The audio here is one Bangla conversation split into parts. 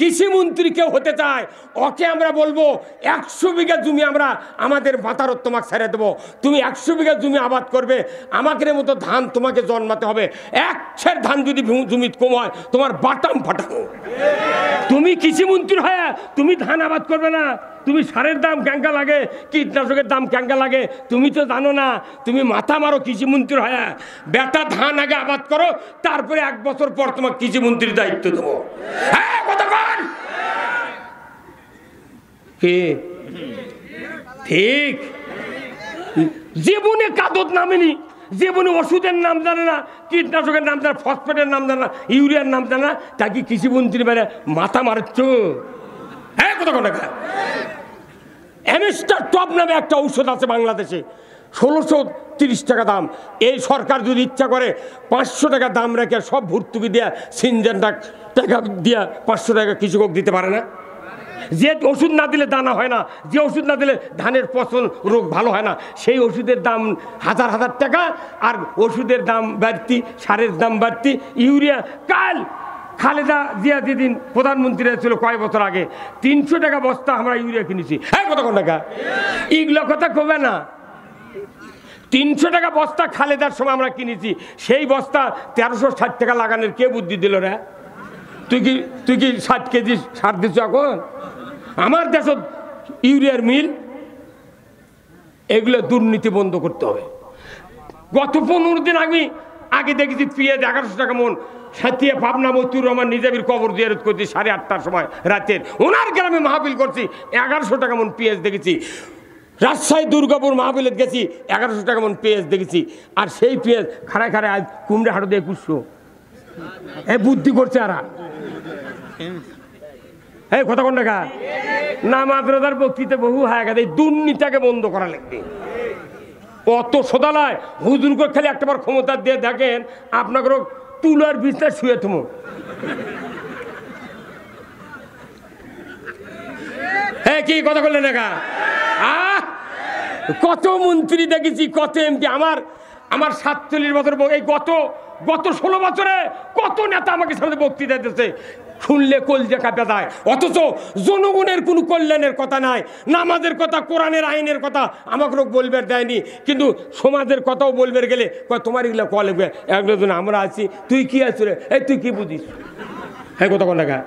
কৃষিমন্ত্রী কেউ হতে চায়, ওকে আমরা বলবো 100 বিঘা জমি আমরা আমাদের মাথার তোমাকে ছেড়ে দেবো, তুমি 100 বিঘা জমি আবাদ করবে, আমাদের মতো ধান তোমাকে জন্মাতে হবে। 1 সের ধান যদি জমি কম হয় তোমার বাটাম ফাটাবো। তুমি কৃষিমন্ত্রী হয়ে তুমি ধান আবাদ করবে না, তুমি সারের দাম ক্যাঙ্কা লাগে, কীটনাশকের দাম ক্যাঙ্কা লাগে তুমি তো জানো না, তুমি মাথা মারো কৃষিমন্ত্রী হয়ে। বেটা ধান আগে আবাদ করো, তারপরে 1 বছর পর তোমার কৃষিমন্ত্রীর দায়িত্ব দেবো। হ্যাঁ কতক্ষণ কে ঠিক? জীবনে কাদত নামেনি, জীবনে ওষুধের নাম জানে না, কীটনাশকের নাম জানে, ফসফেটের নাম জানে না, ইউরিয়ার নাম জানে না, তাকে কৃষিমন্ত্রী বেড়ে মাথা মারছ। হ্যাঁ কতক্ষণ টাকা? অ্যামিস্টার টপ নামে একটা ঔষধ আছে বাংলাদেশে, 1630 টাকা দাম। এই সরকার যদি ইচ্ছা করে 500 টাকা দাম রেখে সব ভর্তুকি দেওয়া সিনজেনটা টাকা দিয়া 500 টাকা কৃষক দিতে পারে না? যে ওষুধ না দিলে দানা হয় না, যে ওষুধ না দিলে ধানের ফসল রোগ ভালো হয় না, সেই ওষুধের দাম হাজার হাজার টাকা, আর ওষুধের দাম বাড়তি, সারের দাম বাড়তি, ইউরিয়া। কাল খালেদা জিয়া যেদিন প্রধানমন্ত্রী ছিল কয় বছর আগে 300 টাকা বস্তা আমরা ইউরিয়া কিনেছি। হ্যাঁ কতক্ষণ টাকা? এগুলো কথা কবে না। 300 টাকা বস্তা খালেদার সময় আমরা কিনেছি, সেই বস্তা 1360 টাকা লাগানোর কে বুদ্ধি দিল রে? তুই কি 60 কেজি সার দিচ্ছ এখন? আমার দেশত ইউরিয়ার মিল, এগুলো দুর্নীতি বন্ধ করতে হবে। গত 15 দিন আগে দেখেছি পেঁয়াজ 1100 টাকা মন। সাথিয়া পাবনা মতিউর রহমান নিজামীর কবর জিয়ারত করছি 8:30টার সময় রাতের, ওনার গ্রামে মাহফিল করছি, 1100 টাকা মন পেঁয়াজ দেখেছি। রাজশাহী দুর্গাপুর মাহফিলে গেছি, 1100 টাকা মন পেঁয়াজ দেখেছি। আর সেই পেঁয়াজ খাড়ায় খাড়ায় আজ কুমড়া হাটে দিয়ে 2100। এ বুদ্ধি করছে আরা। এই কথা কোন টাকা না? মাদ্রাসার বক্তৃতা বহু হয়ে গেছে, এই দুর্নীতিটাকে বন্ধ করা লাগবে। অত সদালায় হুজুর করে খালি একটাবার ক্ষমতা দিয়ে দেখেন আপনাকে তুলার বিছনা শুয়ে থামো। হ্যাঁ কি কথা বললেন না? কত মন্ত্রী দেখেছি, কত এমপি। আমার 47 বছর, এই গত 16 বছরে কত নেতা আমাকে সামনে বক্তৃতা দিতেছে, শুনলে কলজা কাঁপে যায়। অথচ জনগণের কোনো কল্যাণের কথা নাই, নামাজের কথা, কোরআনের আইনের কথা আমাকে লোক বলবার দেয়নি, কিন্তু সমাজের কথাও বলবার গেলে তোমার এগুলো ক লাগবে। একজন আমরা আছি, তুই কি আছিস রে, এই তুই কি বুঝিস? হ্যাঁ কথা কোন টাকা?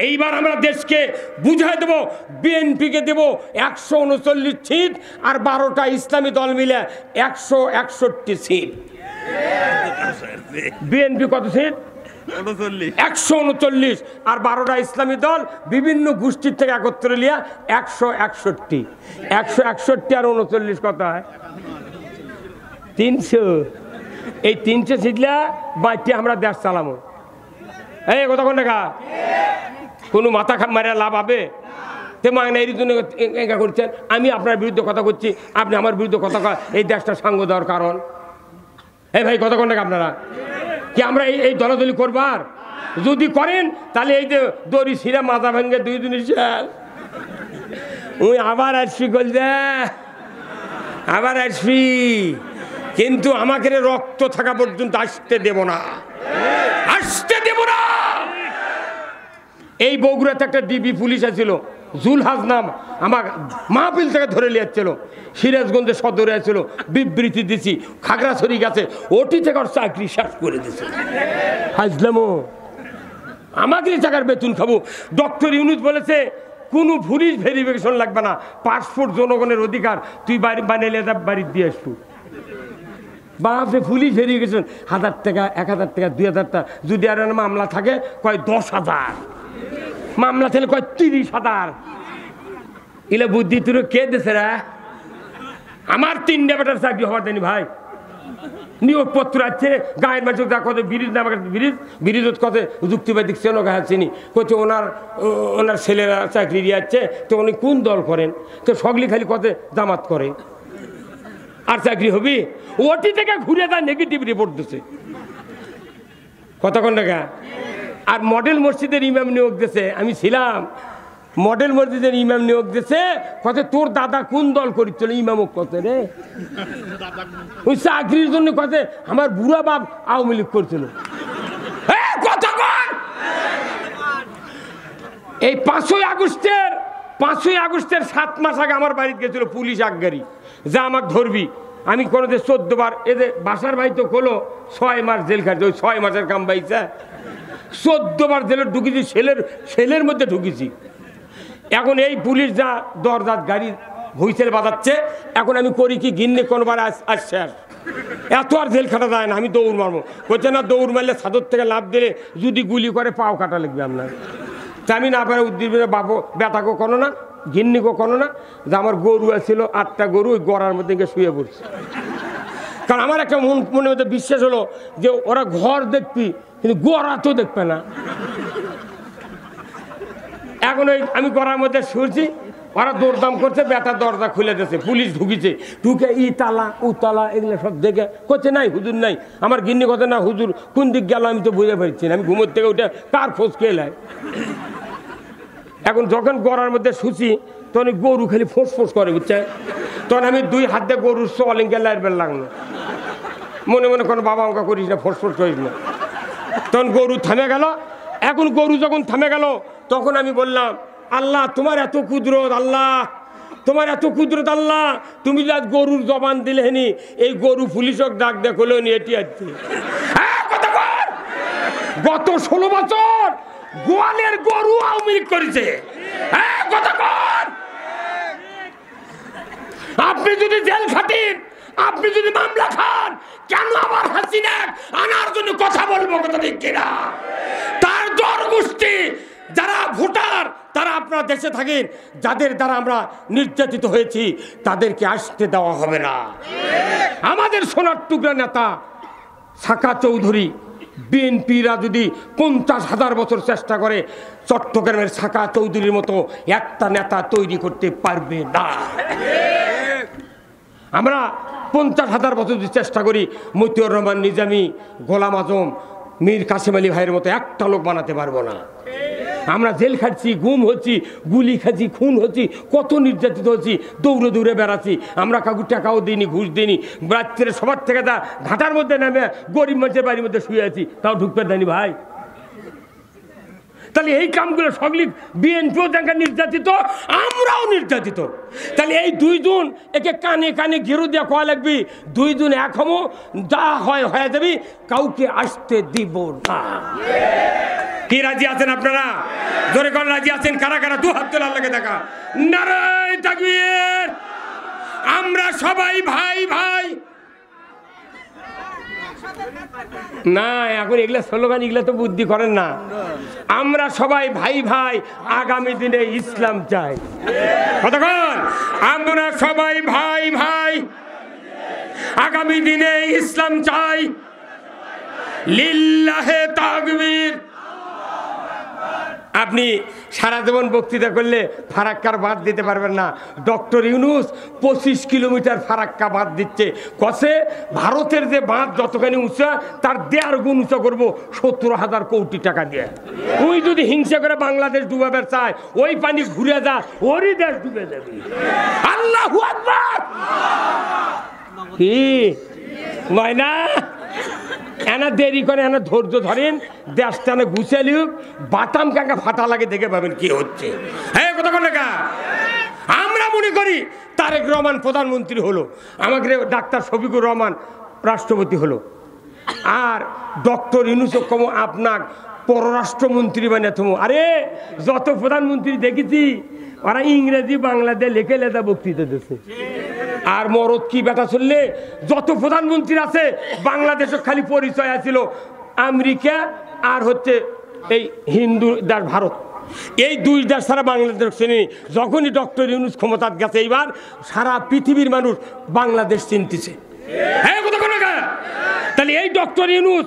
এইবার আমরা দেশকে বুঝাই দেবো, বিএনপিকে দেব 139 সিট, আর 12টা ইসলামী দল মিলে 161 সিট। বিএনপি কত সিট? 139, আর 12টা ইসলামী দল বিভিন্ন গোষ্ঠীর থেকে একত্রে লিয়া 161। 161 আর 39 কত হয়? 300। এই 300 সিটলা বাইতে আমরা দেশ চালামো। এই কথা কোন টাকা? কোনো মাথা মারা লাভ হবে? এই জন্য করছেন, আমি আপনার বিরুদ্ধে কথা করছি, আপনি আমার বিরুদ্ধে কথা কয়, এই দেশটা সাঙ্গ দেওয়ার কারণ। এই ভাই কথা কোন টাকা? আপনারা কি আমরা এই দলাদলি করবার? যদি করেন তাহলে এই যে দড়ি ছিঁড়া মাথা ভেঙে 2 দিন ওই আবার আসবি, বলছে আবার আসবি, কিন্তু আমাকে রক্ত থাকা পর্যন্ত আসতে দেব না, আসতে দেব না। এই বগুড়াতে একটা ডিবি পুলিশ আছিল, জুলহাজ নাম, আমার মাহফিল থেকে ধরে নিয়েছিল, সিরাজগঞ্জে সদরে আছিল, বিবৃতি দিছি, খাগড়াছড়ি গেছে, ওটি থেকে ওর চাকরি শেষ করে দিছে। হাজলামো, আমাকে টাকার বেতন খাবো। ডক্টর ইউনুস বলেছে কোনো পুলিশ ভেরিফিকেশন লাগবে না, পাসপোর্ট জনগণের অধিকার, তুই বাড়ি বানিয়ে বাড়ি দিয়ে আসবো। বাপরে পুলিশ ভেরিফিকেশন 1000 টাকা, 1000 টাকা, 2000 টাকা। যদি আর মামলা থাকে কয় 10,000, মামলা থাকলে কয় 30,000। এলে বুদ্ধি তুই কে দেশে রা? আমার 3টা বেটার চাকরি হওয়ার দেয়নি ভাই। নিয়োগপত্র আছে, গায়ের মাঝে কত ব্রিজ না, আমাকে ব্রিজ কত যুক্তিবাদিক ছিল গাছিনি, কত ওনার ছেলেরা চাকরি দিয়েছে, তো উনি কোন দল করেন? তো সগলি খালি কত জামাত করে, আর চাকরি হবি? ওটি থেকে ঘুরে তার নেগেটিভ রিপোর্ট দিচ্ছে। কতক্ষণ টাকা? আর মডেল মসজিদের ইমাম নিয়োগ দিয়েছে, আমি ছিলাম, মডেল মসজিদের ইমাম নিয়োগ দিয়েছে, কত তোর দাদা কোন দল করেছিল? ইমাম কত রে, ওই চাকরির জন্য কত আমার বুড়া বাপ আওয়ামী লীগ করছিল। এই 5ই আগস্টের 7 মাস আগে আমার বাড়িতে গেছিল পুলিশ আজ্ঞারি, যা আমাকে ধরবি। আমি কোনোদিন 14 বার, এদের বাসার ভাই তো হলো 6 মাস জেল খাটছে, ওই 6 মাসের কাম পাইছে। 14 বার জেলে ঢুকেছি, সেলের মধ্যে ঢুকেছি। এখন এই পুলিশ যা দরজাত গাড়ি হুইসেল বাজাচ্ছে, এখন আমি করি কি, গিন্নি কোনোবার আসছে আর এত আর জেল খাটা যায় না, আমি দৌড় মারবো। বলছে না, দৌড় মারলে ছাদর থেকে লাফ দিলে যদি গুলি করে পাও কাটা লাগবে আপনার। তা আমি না পারে উদ্দীপনে বাবু বেটাকেও কোনো না, গিন্নিকেও কোনো না, যে আমার গরু ছিল 8টা গরু, ওই গড়ার মধ্যে গিয়ে শুয়ে পড়ছে। কারণ আমার একটা মনের মধ্যে বিশ্বাস হলো যে ওরা ঘর দেখবি কিন্তু গড়া তো দেখবে না। এখন ওই আমি গড়ার মধ্যে শুয়েছি, ওরা দৌড়দাম করছে, বেটার দরজা খুলে দিয়েছে, পুলিশ ঢুকিছে, ঢুকে ই তালা ও তালা এগুলো সব দেখে করছে নাই হুজুর নাই। আমার গিন্নি কথা না, হুজুর কোন দিক গেল আমি তো বুঝে পারছি না, আমি ঘুমোর থেকে উঠে কার খোঁজ খেয়ে। এখন যখন গড়ার মধ্যে শুছি তখন গরু খালি ফোঁস ফোঁস করে, বুঝছে। তখন আমি 2 হাত দিয়ে গরুর সলিঙ্গে লাইবেল লাগলো, মনে মনে কোনো বাবা অঙ্কা করিস না, ফোঁস ফোঁস করিস না। তখন গরু থামে গেল। এখন গরু যখন থামে গেল তখন আমি বললাম, আল্লাহ তোমার এত কুদরত, আল্লাহ তোমার এত কুদরত, আল্লাহ তুমি যা গরুর জবান দিলে নি, এই গরু পুলিশক ডাক দেখলো নি এটি আছে। গত 16 বছর গোয়ালের গরু আওয়ামী লীগ করেছে। আপনি যদি জেল খাটেন, আপনি যদি মামলা খান, কেন আবার হাসিনা আনার জন্য কথা বলবো, কথা ঠিক কিনা? তার জনগোষ্ঠী যারা ভোটার, তারা আপনার দেশে থাকেন, যাদের দ্বারা আমরা নির্যাতিত হয়েছি, তাদেরকে আসতে দেওয়া হবে না। আমাদের সোনার টুকরা নেতা সাকা চৌধুরী, বিএনপিরা যদি 50,000 বছর চেষ্টা করে, চট্টগ্রামের সাকা চৌধুরীর মতো একটা নেতা তৈরি করতে পারবে না। আমরা 50,000 বছর যদি চেষ্টা করি, মতিউর রহমান নিজামী, গোলাম আজম, মীর কাসেম আলী ভাইয়ের মতো একটা লোক বানাতে পারবো না। আমরা জেল খাচ্ছি, গুম হচ্ছি, গুলি খাচ্ছি, খুন হচ্ছি, কত নির্যাতিত হচ্ছি, দৌড়ে দৌড়ে বেড়াচ্ছি। আমরা কাউকে টাকাও দিইনি, ঘুষ দিইনি, রাত্রে সবার থেকে তা ঘাটার মধ্যে নামে গরিব মানুষের বাড়ির মধ্যে শুয়ে আছি, তাও ঢুকতে দেয়নি ভাই। তাহলে এই কামগুলো সগলি বিএনপিও দেখা নির্যাতিত, আমরাও নির্যাতিত। তাহলে এই 2 জন একে কানে কানে ঘেরু দিয়ে কয়া লাগবি, 2 জন এক হমো, যা হয় হয়ে যাবি, কাউকে আসতে দিব না। কি রাজি আছেন আপনারা? জোরে করে রাজি আছেন? কারা কারা 2 হাত তোলা লাগে দেখা। নারায়ে তাকবীর। আমরা সবাই ভাই ভাই। না, এখন এগুলা স্লোগান, এগুলা তো বুদ্ধি করেন না। আমরা সবাই ভাই ভাই, আগামী দিনে ইসলাম চাই। কতক্ষণ? আমরা সবাই ভাই ভাই, আগামী দিনে ইসলাম চাই। লিল্লাহে তাকবীর। আপনি সারা জীবন বক্তৃতা করলে ফারাক্কার বাদ দিতে পারবেন না। ডক্টর ইউনূস 25 কিলোমিটার ফারাক্কা বাদ দিচ্ছে। কসে ভারতের যে বাঁধ যতখানি উঁচা, তার 1.5 গুণ উঁচা করবো 70,000 কোটি টাকা দিয়ে। ওই যদি হিংসা করে বাংলাদেশ ডুবাবে চায়, ওই পানি ঘুরে যা, ওরই দেশ ডুবে যাবে। আল্লাহু আকবার। কি ময়না এনা দেরি করে, এনা ধৈর্য ধরেন, দেশটা না গুছালিও, বাটাম কাকা ফাটা লাগে, দেখে পাবেন কি হচ্ছে। হ্যাঁ, কথা বলে কা আমরা মনে করি তারেক রহমান প্রধানমন্ত্রী হলো, আমাকে ডাক্তার শফিকুর রহমান রাষ্ট্রপতি হলো, আর ডক্টর ইউনূস আপনার পররাষ্ট্রমন্ত্রী বানিয়ে তুমি। আরে যত প্রধানমন্ত্রী দেখেছি, ওরা ইংরেজি বাংলাতে লেখে লেখা বক্তৃতা দিচ্ছে। আর মরদ কি বেটা চললে, যত প্রধানমন্ত্রী আছে বাংলাদেশে খালি পরিচয় আছিল আমেরিকা আর হচ্ছে এই হিন্দু দেশ ভারত, এই 2 দেশ ছাড়া বাংলাদেশ চিনি। যখনই ডক্টর ইউনূস ক্ষমতার গেছে, এইবার সারা পৃথিবীর মানুষ বাংলাদেশ চিনতেছে। হ্যাঁ, কথা কোনো গা। তাহলে এই ডক্টর ইউনূস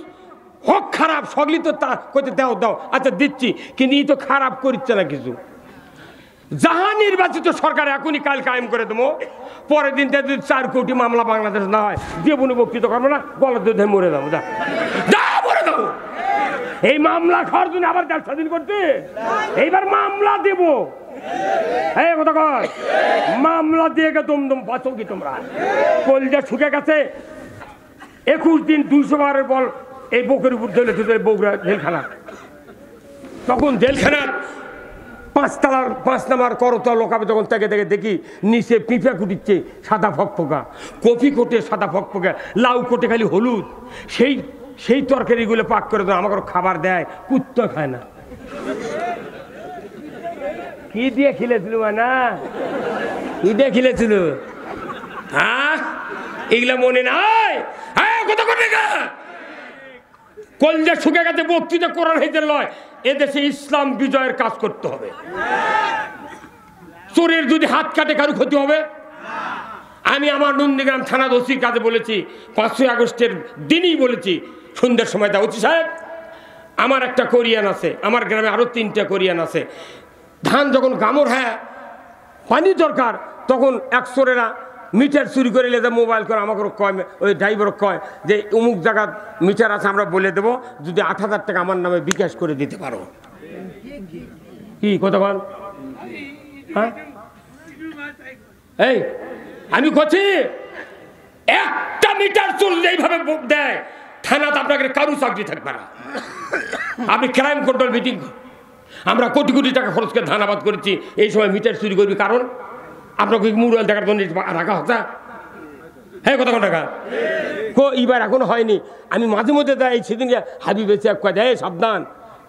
হোক খারাপ, সগলি তো তা করতে দাও দাও, আচ্ছা দিচ্ছি, কিন্তু এই তো খারাপ করছে না কিছু। যাহা নির্বাচিত সরকার এখনই কাল কায়েম করে দেবো, পরের দিন যদি 4 কোটি মামলা বাংলাদেশ না হয়, জীবনে বক্তৃতা করবো না, গলার দুধে মরে যাবো। যা মরে যাবো। এই মামলা খাওয়ার জন্য আবার দেশ স্বাধীন করতে এইবার মামলা দেব। এই কথা কয়, মামলা দিয়ে গে দমদম পাচ্ছ কি তোমরা? কলজা শুকে গেছে। 21 দিন 200 বারের বল এই বুকের উপর ধরে বগুড়া জেলখানা। তখন জেলখানার পাঁচ নাম্বার করতল লোকাবে যখন থেকে থেকে দেখি নিচে পিঁপা কুটিচ্ছে সাদা ফকফকা, কপি কোটে সাদা ফকফকা, লাউ কোটে খালি হলুদ। সেই তরকারিগুলো পাক করে দেয়, আমাকে খাবার দেয়, কুত্তা খায় না। কি দিয়ে খেলেছিল না, কি দিয়ে খেলেছিল? হ্যাঁ, এগুলা মনে নাই? হ্যাঁ, কথা করবে না। কলজা শুকে গেছে, বক্তৃতা কোরআন হইতে লয়। এদেশে ইসলাম বিজয়ের কাজ করতে হবে। চোরের যদি হাত কাটে কারো ক্ষতি হবে? আমি আমার নন্দীগ্রাম থানা ওসির কাছে বলেছি, 5ই আগস্টের দিনই বলেছি, সন্ধ্যার সময় দা ওসি সাহেব, আমার একটা কোরিয়ান আছে, আমার গ্রামে আরো 3টা কোরিয়ান আছে। ধান যখন গামর হ্যাঁ পানি দরকার, তখন এক চোরেরা মিটার চুরি করে এলে মোবাইল করে আমাকে কয়, ওই ড্রাইভার কয় যে অমুক জায়গার মিটার আছে, আমরা বলে দেবো, যদি 8,000 টাকা আমার নামে বিকাশ করে দিতে পারো। কি কথা বল? হ্যাঁ, এই আমি করছি, একটা মিটার চুল এইভাবে দেয় থানাতে, আপনাকে কারু চাকরি থাকবে না। আপনি ক্রাইম কন্ট্রোল মিটিং, আমরা কোটি কোটি টাকা খরচ করে ধান আবাদ করেছি, এই সময় মিটার চুরি করবি, কারণ আপনাকে মোবাইল দেখার জন্য রাখা হতা। হ্যাঁ, কথা কোন টাকা এইবার এখন হয়নি। আমি মাঝে মধ্যে দেয়, সেদিন হাবি বেঁচে এক কথা, এই সাবধান,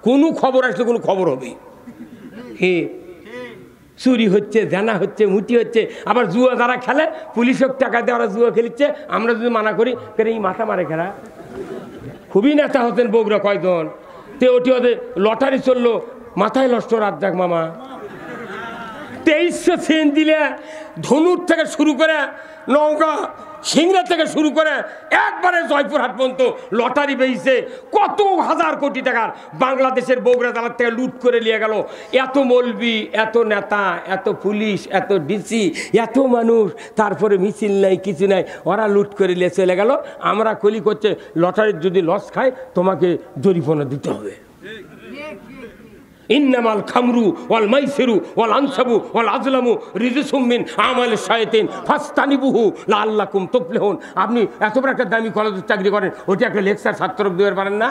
কোনো খবর আসলে কোনো খবর হবে। হে, চুরি হচ্ছে, জানা হচ্ছে, মুটি হচ্ছে, আবার জুয়া যারা খেলে পুলিশের টাকা দিয়ে ওরা জুয়া খেলিচ্ছে, আমরা যদি মানা করি এই মাথা মারে খেলা। খুবই নেতা হতেন বগুড়া কয়জন, তে ওটি ওদের লটারি চললো, মাথায় নষ্ট রাত যাক মামা। 2300 সেন দিলে ধনুর থেকে শুরু করে নওগাঁ সিংড়া থেকে শুরু করে একবারে জয়পুরহাট পর্যন্ত লটারি বেরিয়েছে, কত হাজার কোটি টাকার বাংলাদেশের বগুড়া জেলার থেকে লুট করে নিয়ে গেল। এত মৌলবি, এত নেতা, এত পুলিশ, এত ডিসি, এত মানুষ, তারপরে মিছিল নাই, কিছু নাই, ওরা লুট করে নিয়ে চলে গেল। আমরা কলি করছে, লটারির যদি লস খায় তোমাকে জরিমানা দিতে হবে। ইন্নামাল খামরু ওয়াল মাইসিরু ওয়াল আনসাবু ওয়াল আজলামু রিজসুম মিন আমাল শায়াতিন ফাসতানিবুহু লাআল্লাকুম তুফলিহুন। আপনি এত বড় একটা দামি কলেজে চাকরি করেন, ওইটা একটা লেকচার ছাত্রকে দিতে পারেন না?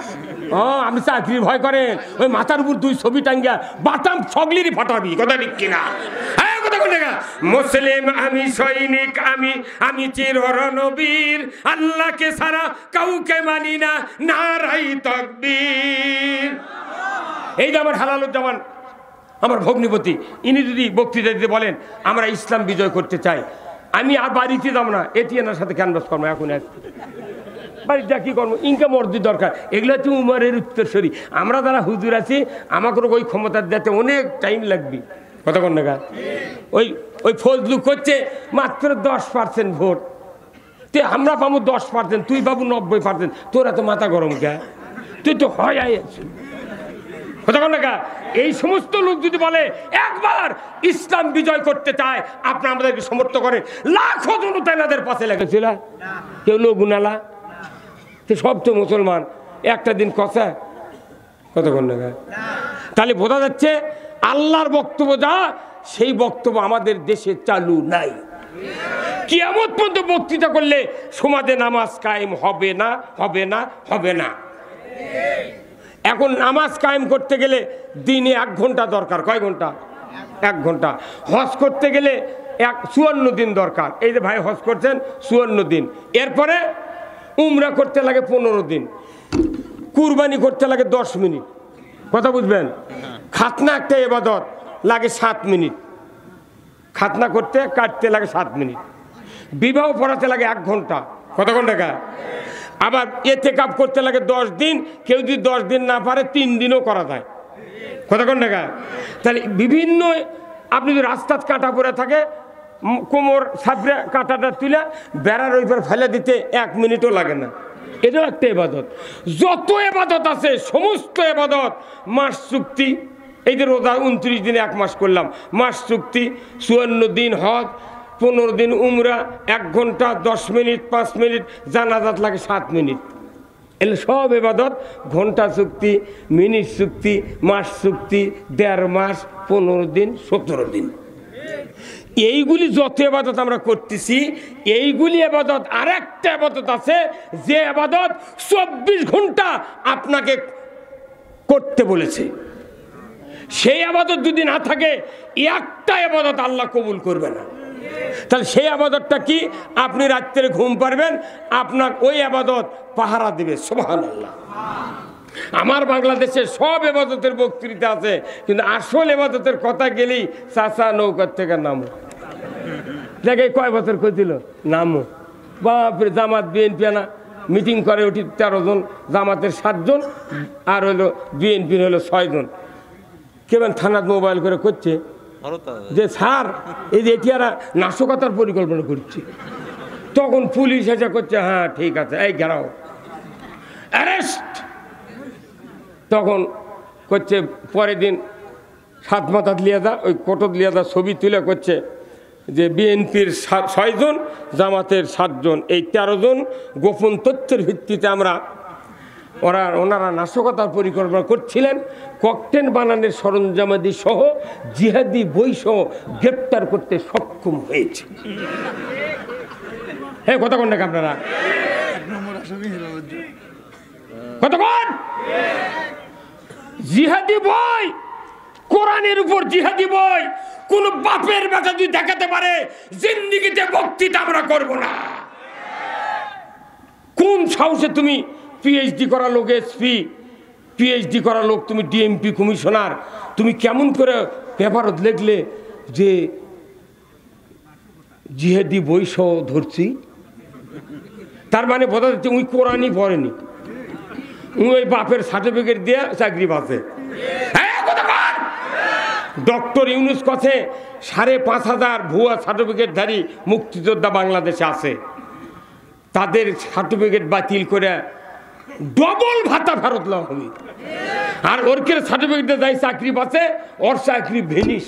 ও, আপনি চাকরির ভয় করেন, ওই মাথার উপর 2 ছবি টাঙ্গিয়া বাটাম ছগলিরই ফাটাবি, কথা ঠিক কিনা? হ্যাঁ, কথা কোন জায়গা? মুসলিম আমি, সৈনিক আমি, আমি চিররণবীর, আল্লাহকে ছাড়া কাউকে মানি না, নারাই তাকবীর। এই যে আমার হালালুজ্জামান, আমার ভগ্নিপতি, ইনি যদি বক্তৃতা দিতে বলেন আমরা ইসলাম বিজয় করতে চাই, আমি আর বাড়িতে যাব না, এটিএনার সাথে ক্যানভাস করবো। এখন বাড়িটা কি করবো, ইনকাম অর্জির দরকার, এগুলো হচ্ছে উমরের উত্তরসূরি। আমরা যারা হুজুর আছি, আমাকে ওই ক্ষমতা দিতে অনেক টাইম লাগবে, কথা কোন না? ওই ফজলু করছে মাত্র 10% ভোট, তে আমরা পাবো 10%, তুই পাবো 90%, তোরা তো মাথা গরম কে, তুই তো হয় আছি। এই সমস্ত লোক যদি বলে একবার ইসলাম বিজয় করতে চায়, আপনারা আমাদেরকে সমর্থন করেন, লাখো জনতা এনাদের পাশে লেগেছিল, কেউ লোক গুনালা, সব তো মুসলমান, একটা দিন কথা না। তাহলে বোঝা যাচ্ছে আল্লাহর বক্তব্য যা, সেই বক্তব্য আমাদের দেশে চালু নাই। কিয়ামত পর্যন্ত বক্তৃতা করলে সমাজে নামাজ কায়েম হবে না, হবে না, হবে না। এখন নামাজ কায়েম করতে গেলে দিনে 1 ঘন্টা দরকার। কয় ঘন্টা? 1 ঘন্টা। হজ করতে গেলে 54 দিন দরকার। এই যে ভাই হজ করছেন 54 দিন। এরপরে উমরা করতে লাগে 15 দিন, কুরবানি করতে লাগে 10 মিনিট, কথা বুঝবেন? খাতনা একটা ইবাদত, লাগে 7 মিনিট, খাতনা করতে কাটতে লাগে 7 মিনিট, বিবাহ পড়াতে লাগে 1 ঘন্টা, কত ঘন্টা? আবার ইতিকাফ করতে লাগে 10 দিন, কেউ যদি 10 দিন না পারে 3 দিনও করা যায়, কত ঘন্টা? তাহলে বিভিন্ন, আপনি যদি রাস্তার কাঁটা পরে থাকে, কোমর সাপড়ে কাঁটাটা তুলে বেড়ার ওই পর ফেলে দিতে 1 মিনিটও লাগে না, এটাও একটা ইবাদত। যত ইবাদত আছে সমস্ত ইবাদত মাস চুক্তি। এই যে রোজা 29 দিনে 1 মাস করলাম, মাস চুক্তি, 54 দিন হজ, 15 দিন উমরা, 1 ঘন্টা 10 মিনিট, 5 মিনিট, জানাজাত লাগে 7 মিনিট। এগুলো সব ইবাদত, ঘন্টা চুক্তি, মিনিট চুক্তি, মাস চুক্তি, 1.5 মাস, 15 দিন, 17 দিন। এইগুলি যত ইবাদত আমরা করতেছি, এইগুলি ইবাদত। আর একটা ইবাদত আছে, যে ইবাদত 24 ঘন্টা আপনাকে করতে বলেছে, সেই আবাদত যদি না থাকে, একটা আবাদত আল্লাহ কবুল করবে না। তাহলে সেই আবাদতটা কি? আপনি রাত্রে ঘুম পারবেন, আপনার ওই আবাদত পাহারা দেবে। সুবহানাল্লাহ। আমার বাংলাদেশে সব এবাদতের বক্তৃতা আছে, কিন্তু আসল এবাদতের কথা গেলেই চাচা নৌকার থেকে নামো। দেখে কয় বছর কইছিল নামো, বাপরে জামাত বিএনপি না মিটিং করে, ওটি 13 জন, জামাতের 7 জন, আর হলো বিএনপির হলো 6 জন। কেমন থানাত মোবাইল করে করছে যে স্যার এই যে এটিয়ারা নাশকতার পরিকল্পনা করছে। তখন পুলিশ এসে করছে হ্যাঁ ঠিক আছে, এই ঘেরাও, অ্যারেস্ট। তখন করছে পরের দিন 7 মাথাত লিয়াদা, ওই কোটত লিয়াদা ছবি তুলে করছে যে বিএনপির 6 জন, জামাতের 7 জন, এই 13 জন গোপন তথ্যের ভিত্তিতে ওনারা নাশকতার পরিকল্পনা করছিলেন। ককটেল বানানোর সরঞ্জামাদি সহ জিহাদি বই সহ গ্রেপ্তার করতে সক্ষম হয়েছে। হ্যাঁ কতক্ষণ নাকি আপনারা কতক্ষণ? জিহাদি বই, কোরআনের উপর জিহাদি বই কোন বাপের বেটা যদি দেখাতে পারে, জিন্দেগিতে বক্তৃতা আমরা করব না। কোন সাহসে তুমি পিএইচডি করা লোক, এসপি পিএইচডি করা লোক, তুমি ডিএমপি কমিশনার, তুমি কেমন করে পেপারত লিখলে যে জিহাদি বই সহ ধরছি? তার মানে বোঝা যাচ্ছে উনি কোরআনই পড়েনি, ওই বাপের সার্টিফিকেট দিয়ে চাকরি পাচ্ছে। ডক্টর ইউনুস কাছে 5,500 ভুয়া সার্টিফিকেটধারী মুক্তিযোদ্ধা বাংলাদেশে আছে, তাদের সার্টিফিকেট বাতিল করে ডবল ভাতা ফেরত লওয়া হবে। আর ওরকে সার্টিফিকেটে যাই চাকরি পাচ্ছে, ওর চাকরি ভেনিস।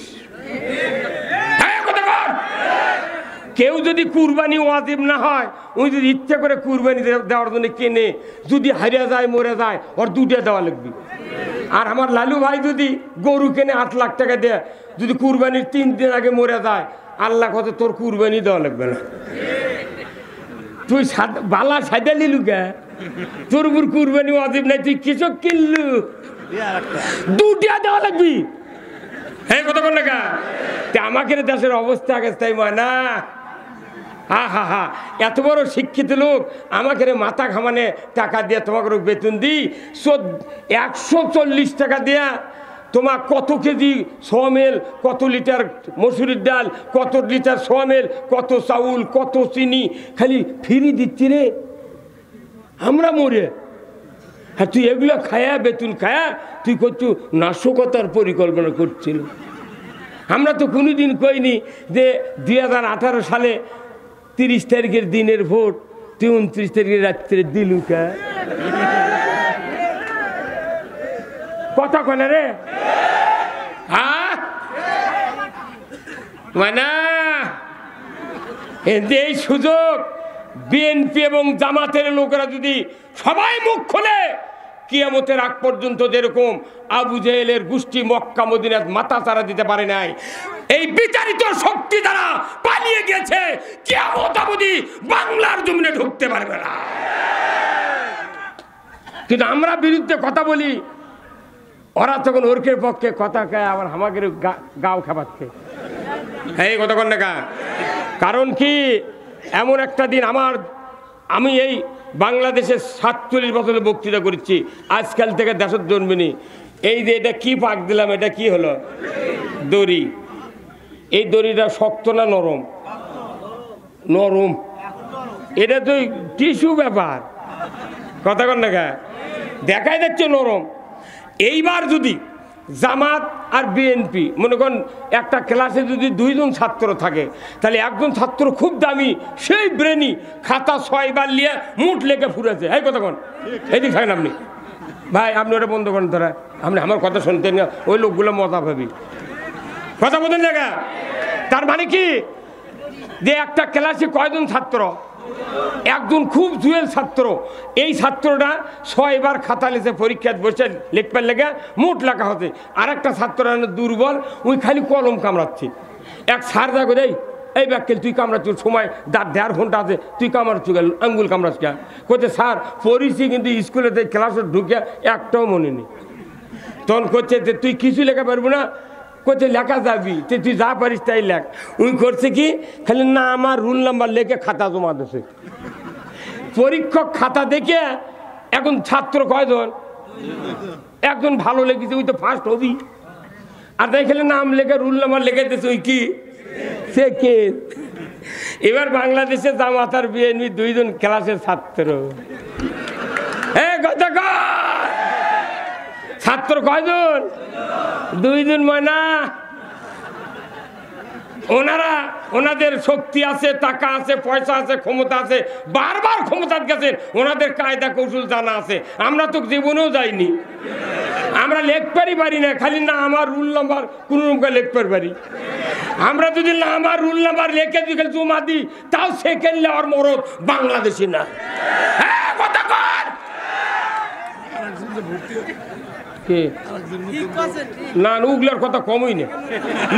কেউ যদি কুরবানি ওয়াজিব না হয়, ওই যদি ইচ্ছে করে কুরবানি দেওয়ার জন্য কেনে, যদি হারিয়ে যায় মরে যায়, ওর 2টা দেওয়া লাগবে। আর আমার লালু ভাই যদি গরু কেনে 8 লাখ টাকা দেয়, যদি কুরবানির 3 দিন আগে মরে যায়, আল্লাহ কত তোর কুরবানি দেওয়া লাগবে না। তুই বালা সাদা লিলু গে, তোর উপর কুরবানি ওয়াজিব নাই, তুই কৃষক কিনলু, 2টা দেওয়া লাগবি। হ্যাঁ কত কোন টাকা? আমাকে দেশের অবস্থা আগে তাই না। হা হা হা, এত বড় শিক্ষিত লোক আমাকে মাথা ঘামানে টাকা দিয়ে তোমাকে বেতন দিই, 140 টাকা দেয়া তোমার কত কেজি সোয়ামেল, কত লিটার মসুরির ডাল, কত লিটার সোয়ামেল, কত চাউল, কত চিনি খালি ফ্রি দিচ্ছি রে আমরা মরে। হ্যাঁ তুই এগুলো খায়া, বেতন খায়া তুই করছু নাশকতার পরিকল্পনা করছিল। আমরা তো কোনোদিন কইনি যে 2018 সালে 30 তারিখের দিনের ভোট তুই 29 তারিখের রাত্রে দিলু কা? কথা কনে রে? হ্যাঁ মানে এই সুযোগ বিএনপি এবং জামাতের লোকেরা যদি সবাই মুখ খোলে, কিয়ামতের আগ পর্যন্ত যেরকম আবু জেহেলের গোষ্ঠী মক্কা মদিনাত মাথা চারা দিতে পারে নাই, এই বিচারিত শক্তি দ্বারা পালিয়ে গেছে, কিয়ামত অবধি বাংলার জমিনে ঢুকতে পারবে না। কিন্তু আমরা বিরুদ্ধে কথা বলি, ওরা তখন ওরকের পক্ষে কথা কয়, আবার আমাদের গাও খাবাচ্ছে। এই কতক্ষণ দেখা? কারণ কি, এমন একটা দিন আমি এই বাংলাদেশে 47 বছরের বক্তৃতা করেছি, আজকাল থেকে দেশের জন্মিনি। এই যে এটা কি পাক দিলাম, এটা কি হলো? দড়ি। এই দড়িটা শক্ত না নরম? নরম। এটা তো টিস্যু ব্যাপার, কথা কন না, দেখাই যাচ্ছে নরম। এইবার যদি জামাত আর বিএনপি মনে করেন একটা ক্লাসে যদি 2 জন ছাত্র থাকে, তাহলে একজন ছাত্র খুব দামি, সেই ব্রেনি, খাতা 6 বার নিয়ে মুঠ লেগে ফুরেছে। এই কথা কন, এদিক থাকেন আপনি ভাই, আপনি ওটা বন্ধ করেন, ধরা আপনি আমার কথা শুনতেন না, ওই লোকগুলো মজা পাবি, কথা বলেন না। তার মানে কি, যে একটা ক্লাসে কয়জন ছাত্র? একজন খুব জুয়েল ছাত্র, এই ছাত্রটা 6 বার খাতা লিখে পরীক্ষায় বসে লিখবার লেগে মোট লেখা হতে, আর একটা ছাত্র দুর্বল, ওই খালি কলম কামড়াচ্ছে। এক স্যার দেখো, এই ব্যাকেল তুই কামড়াচ্ছ, সময় 1.5 ঘন্টা আছে, তুই কামড়াচ্ছ গেল, আঙ্গুল কামড়াচ্ছ কে? কোথায় স্যার পড়িছি, কিন্তু স্কুলে ক্লাসে ঢুকে একটাও মনে নেই। তখন করছে যে তুই কিছু লেখা পারবো না, করছে লেখা যাবি, তুই যা পারিস তাই লেখ। উনি করছে কি খালি না আমার রুল নাম্বার লেখে খাতা জমা দিছে। পরীক্ষক খাতা দেখে এখন ছাত্র কয়জন, একজন ভালো লেগেছে, ওই তো ফার্স্ট হবি। আর দেখলে নাম লেখে রুল নাম্বার লিখে দিয়েছে, ওই কি সেকেন্ড। এবার বাংলাদেশে জামাত আর বিএনপি দুইজন ক্লাসের ছাত্র। ছাত্র কয়জন, দুইজন। ময়না ওনারা ওনাদের শক্তি আছে, টাকা আছে, পয়সা আছে, ক্ষমতা আছে, বারবার ক্ষমতার গেছেন, ওনাদের কায়দা কৌশল জানা আছে। আমরা তো জীবনেও যাইনি, আমরা লেখপারই পারি না, খালি না আমার রুল নাম্বার কোনো রকম লেখপার পারি। আমরা যদি না আমার রুল নাম্বার লেখে দিই জমা দিই, তাও সেকেন্ড লেওয়ার মরদ বাংলাদেশি না। কথা কর না, উগলার কথা কমই না।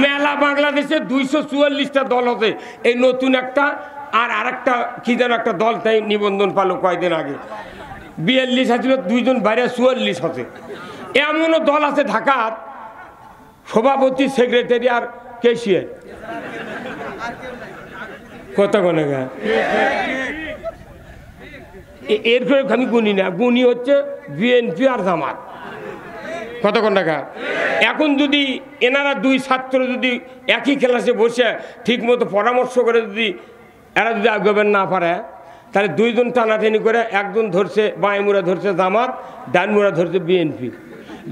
মেলা বাংলাদেশে 244টা দল আছে, এই নতুন একটা আর আরেকটা কি যেন একটা দল তাই নিবন্ধন পালো কয়েকদিন আগে। 42 আছিল, দুইজন বাইরে 44 আছে। এমনও দল আছে ঢাকার, সভাপতি, সেক্রেটারি আর ক্যাশিয়ার। কত গনে গা এরপরে আমি গুনি না, গুনি হচ্ছে বিএনপি আর জামাত। কতক্ষণ টাকা। এখন যদি এনারা দুই ছাত্র যদি একই ক্লাসে বসে ঠিক মতো পরামর্শ করে যদি এরা যদি আগাবেন না পারে, তাহলে দুইজন টানাটানি করে একজন ধরছে বাঁয়মুড়া ধরছে জামাত, ডানমুড়া ধরছে বিএনপি।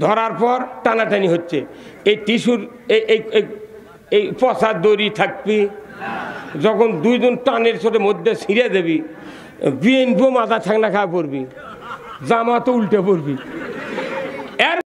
ধরার পর টানাটানি হচ্ছে। এই টিস্যুর এই পচা দড়ি থাকবি, যখন দুইজন টানের ছোট মধ্যে ছিঁড়ে দেবি, বিএনপিও মাথা ঠাংনা খাওয়া পড়বি, জামাতও উল্টে পড়বি।